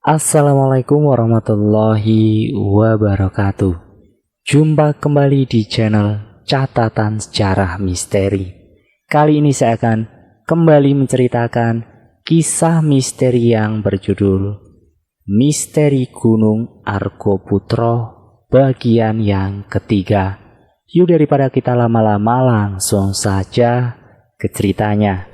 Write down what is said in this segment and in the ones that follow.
Assalamualaikum warahmatullahi wabarakatuh. Jumpa kembali di channel Catatan Sejarah Misteri. Kali ini saya akan kembali menceritakan kisah misteri yang berjudul Misteri Gunung Argopuro bagian yang ketiga. Yuk, daripada kita lama-lama, langsung saja ke ceritanya.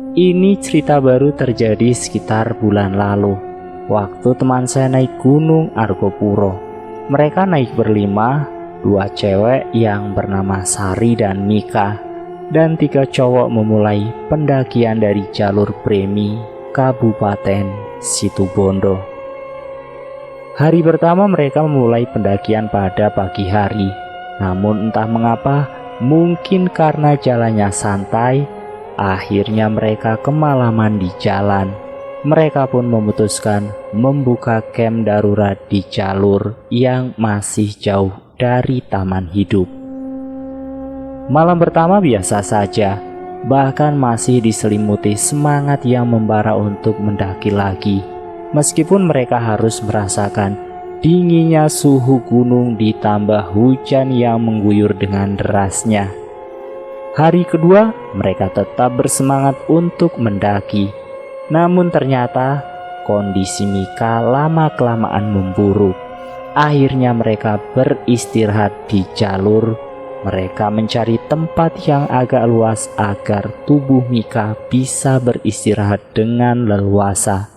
Ini cerita baru terjadi sekitar bulan lalu, waktu teman saya naik Gunung Argopuro. Mereka naik berlima, 2 cewek yang bernama Sari dan Mika, dan 3 cowok memulai pendakian dari jalur Bremi, Kabupaten Situbondo. Hari pertama mereka memulai pendakian pada pagi hari, namun entah mengapa, mungkin karena jalannya santai, akhirnya mereka kemalaman di jalan. Mereka pun memutuskan membuka camp darurat di jalur yang masih jauh dari taman hidup. Malam pertama biasa saja, bahkan masih diselimuti semangat yang membara untuk mendaki lagi. Meskipun mereka harus merasakan dinginnya suhu gunung ditambah hujan yang mengguyur dengan derasnya. Hari kedua, mereka tetap bersemangat untuk mendaki. Namun ternyata kondisi Mika lama-kelamaan memburuk. Akhirnya mereka beristirahat di jalur. Mereka mencari tempat yang agak luas agar tubuh Mika bisa beristirahat dengan leluasa.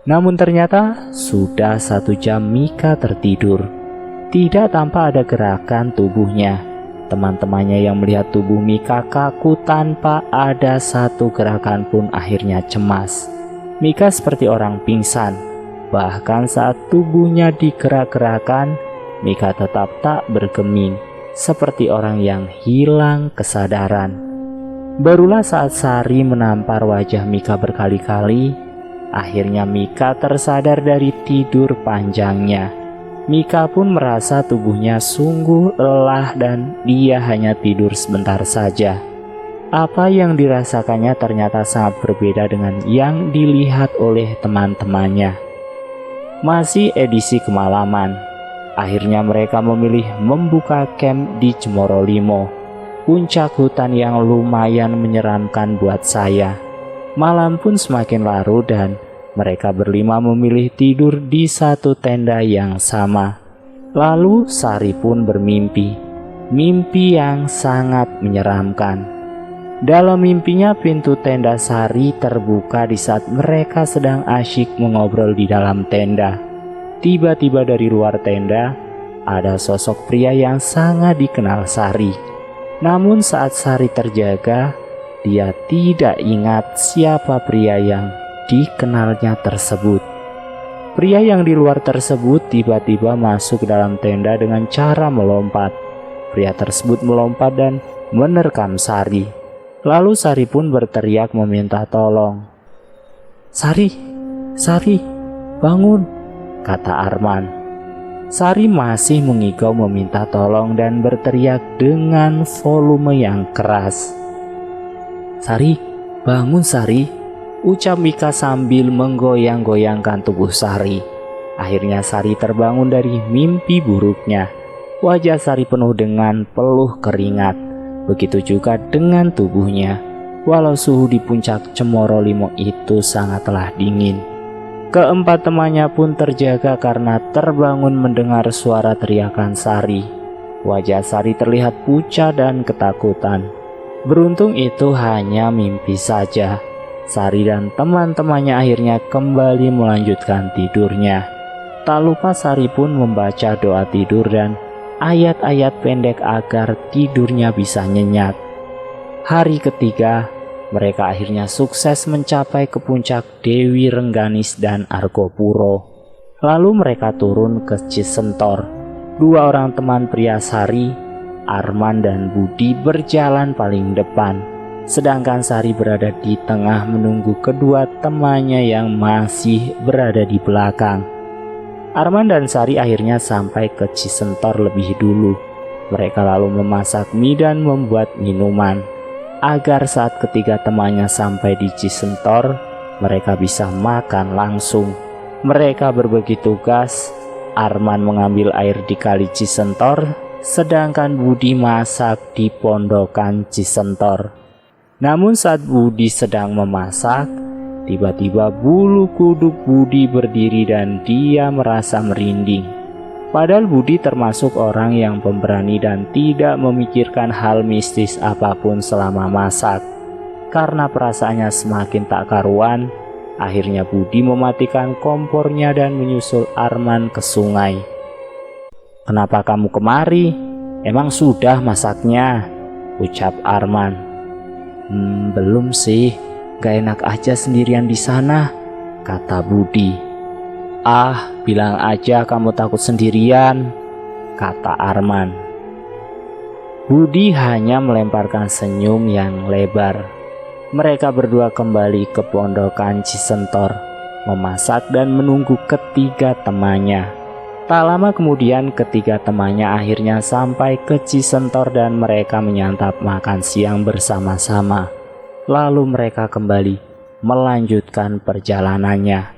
Namun ternyata sudah 1 jam Mika tertidur. Tidak tampak ada gerakan tubuhnya. Teman-temannya yang melihat tubuh Mika kaku tanpa ada satu gerakan pun akhirnya cemas. Mika seperti orang pingsan. Bahkan saat tubuhnya digerak-gerakan, Mika tetap tak bergeming, seperti orang yang hilang kesadaran. Barulah saat Sari menampar wajah Mika berkali-kali, akhirnya Mika tersadar dari tidur panjangnya. Mika pun merasa tubuhnya sungguh lelah dan dia hanya tidur sebentar saja. Apa yang dirasakannya ternyata sangat berbeda dengan yang dilihat oleh teman-temannya. Masih edisi kemalaman, akhirnya mereka memilih membuka camp di Cemoro Limo, puncak hutan yang lumayan menyeramkan buat saya. Malam pun semakin larut dan mereka berlima memilih tidur di satu tenda yang sama. Lalu Sari pun bermimpi, mimpi yang sangat menyeramkan. Dalam mimpinya pintu tenda Sari terbuka di saat mereka sedang asyik mengobrol di dalam tenda. Tiba-tiba dari luar tenda ada sosok pria yang sangat dikenal Sari. Namun saat Sari terjaga, dia tidak ingat siapa pria yang dikenalnya tersebut. Pria yang di luar tersebut tiba-tiba masuk ke dalam tenda dengan cara melompat. Pria tersebut melompat dan menerkam Sari. Lalu Sari pun berteriak meminta tolong. Sari, Sari, bangun, kata Arman. Sari masih mengigau meminta tolong dan berteriak dengan volume yang keras. Sari, bangun Sari, ucap Mika sambil menggoyang-goyangkan tubuh Sari. Akhirnya Sari terbangun dari mimpi buruknya. Wajah Sari penuh dengan peluh keringat. Begitu juga dengan tubuhnya. Walau suhu di puncak Cemoro Limo itu sangatlah dingin. Keempat temannya pun terjaga karena terbangun mendengar suara teriakan Sari. Wajah Sari terlihat pucat dan ketakutan. Beruntung itu hanya mimpi saja. Sari dan teman-temannya akhirnya kembali melanjutkan tidurnya. Tak lupa Sari pun membaca doa tidur dan ayat-ayat pendek agar tidurnya bisa nyenyak. Hari ketiga, mereka akhirnya sukses mencapai ke puncak Dewi Rengganis dan Argopuro. Lalu mereka turun ke Cisentor. 2 orang teman pria Sari, Arman dan Budi berjalan paling depan. Sedangkan Sari berada di tengah menunggu kedua temannya yang masih berada di belakang. Arman dan Sari akhirnya sampai ke Cisentor lebih dulu. Mereka lalu memasak mie dan membuat minuman. agar saat ketiga temannya sampai di Cisentor, mereka bisa makan langsung. Mereka berbagi tugas. Arman mengambil air di kali Cisentor, sedangkan Budi masak di pondokan Cisentor. Namun saat Budi sedang memasak, tiba-tiba bulu kuduk Budi berdiri dan dia merasa merinding. Padahal Budi termasuk orang yang pemberani dan tidak memikirkan hal mistis apapun selama masak. Karena perasaannya semakin tak karuan, akhirnya Budi mematikan kompornya dan menyusul Arman ke sungai. "Kenapa kamu kemari? Emang sudah masaknya?" ucap Arman. Belum sih, gak enak aja sendirian di sana," kata Budi. "Ah, bilang aja kamu takut sendirian," kata Arman. Budi hanya melemparkan senyum yang lebar. Mereka berdua kembali ke pondokan Cisentor, memasak dan menunggu ketiga temannya. Tak lama kemudian ketiga temannya akhirnya sampai ke Cisentor dan mereka menyantap makan siang bersama-sama. Lalu mereka kembali melanjutkan perjalanannya.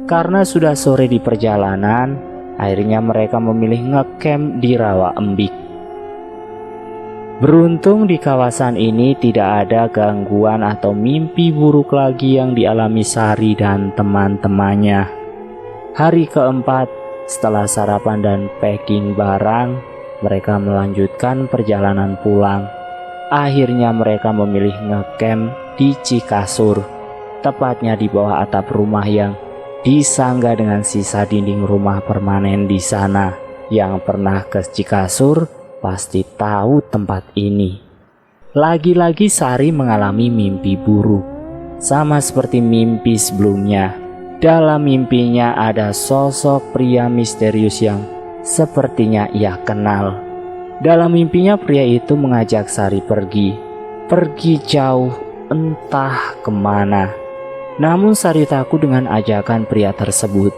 Karena sudah sore di perjalanan, akhirnya mereka memilih ngecamp di Rawa Embik. Beruntung di kawasan ini tidak ada gangguan atau mimpi buruk lagi yang dialami Sari dan teman-temannya. Hari keempat, setelah sarapan dan packing barang, mereka melanjutkan perjalanan pulang. Akhirnya mereka memilih ngecamp di Cikasur, tepatnya di bawah atap rumah yang disangga dengan sisa dinding rumah permanen di sana. Yang pernah ke Cikasur pasti tahu tempat ini. Lagi-lagi Sari mengalami mimpi buruk, sama seperti mimpi sebelumnya. Dalam mimpinya ada sosok pria misterius yang sepertinya ia kenal. Dalam mimpinya pria itu mengajak Sari pergi jauh entah kemana. Namun Sari takut dengan ajakan pria tersebut.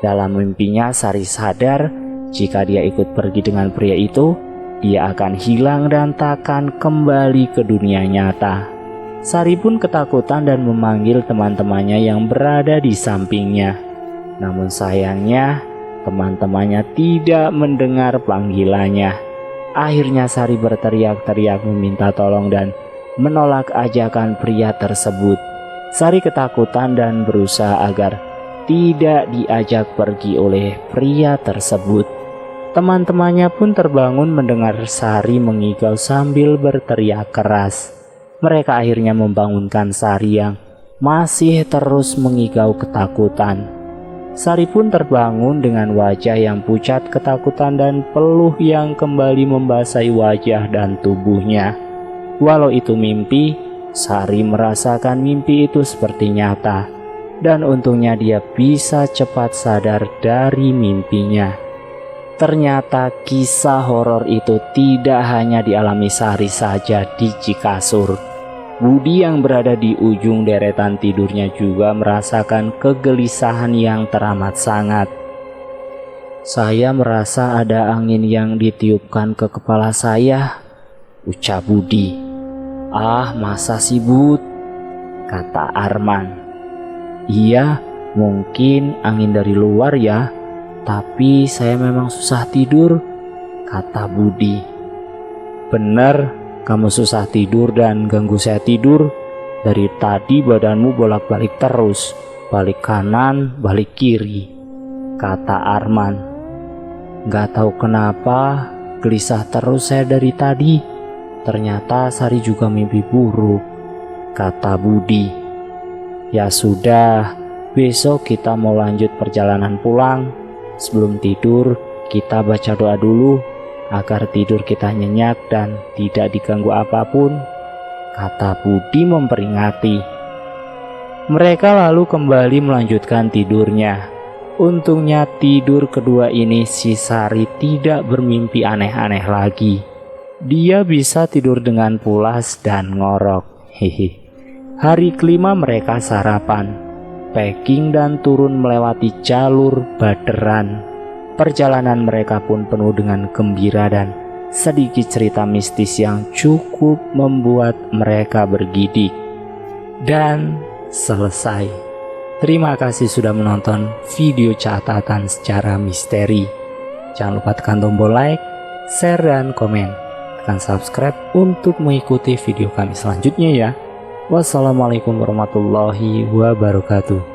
Dalam mimpinya Sari sadar jika dia ikut pergi dengan pria itu, dia akan hilang dan takkan kembali ke dunia nyata. Sari pun ketakutan dan memanggil teman-temannya yang berada di sampingnya. Namun sayangnya, teman-temannya tidak mendengar panggilannya. Akhirnya Sari berteriak-teriak meminta tolong dan menolak ajakan pria tersebut. Sari ketakutan dan berusaha agar tidak diajak pergi oleh pria tersebut. Teman-temannya pun terbangun mendengar Sari mengigau sambil berteriak keras. Mereka akhirnya membangunkan Sari yang masih terus mengigau ketakutan. Sari pun terbangun dengan wajah yang pucat ketakutan dan peluh yang kembali membasahi wajah dan tubuhnya. Walau itu mimpi, Sari merasakan mimpi itu seperti nyata. Dan untungnya dia bisa cepat sadar dari mimpinya. Ternyata kisah horor itu tidak hanya dialami Sari saja di Cikasur. Budi yang berada di ujung deretan tidurnya juga merasakan kegelisahan yang teramat sangat. "Saya merasa ada angin yang ditiupkan ke kepala saya," ucap Budi. "Ah, masa sih, Bud?" kata Arman. "Iya, mungkin angin dari luar ya. Tapi saya memang susah tidur," kata Budi. "Benar, kamu susah tidur dan ganggu saya tidur. Dari tadi badanmu bolak-balik terus, balik kanan, balik kiri," kata Arman. "Gak tahu kenapa, gelisah terus saya dari tadi. Ternyata Sari juga mimpi buruk," kata Budi. "Ya sudah, besok kita mau lanjut perjalanan pulang. Sebelum tidur, kita baca doa dulu agar tidur kita nyenyak dan tidak diganggu apapun," kata Budi memperingati. Mereka lalu kembali melanjutkan tidurnya. Untungnya tidur kedua ini si Sari tidak bermimpi aneh-aneh lagi. Dia bisa tidur dengan pulas dan ngorok. Hari kelima mereka sarapan, packing dan turun melewati jalur Baderan. Perjalanan mereka pun penuh dengan gembira dan sedikit cerita mistis yang cukup membuat mereka bergidik. Dan selesai. Terima kasih sudah menonton video catatan sejarah misteri. Jangan lupa tekan tombol like, share, dan komen. Tekan subscribe untuk mengikuti video kami selanjutnya ya. Wassalamualaikum warahmatullahi wabarakatuh.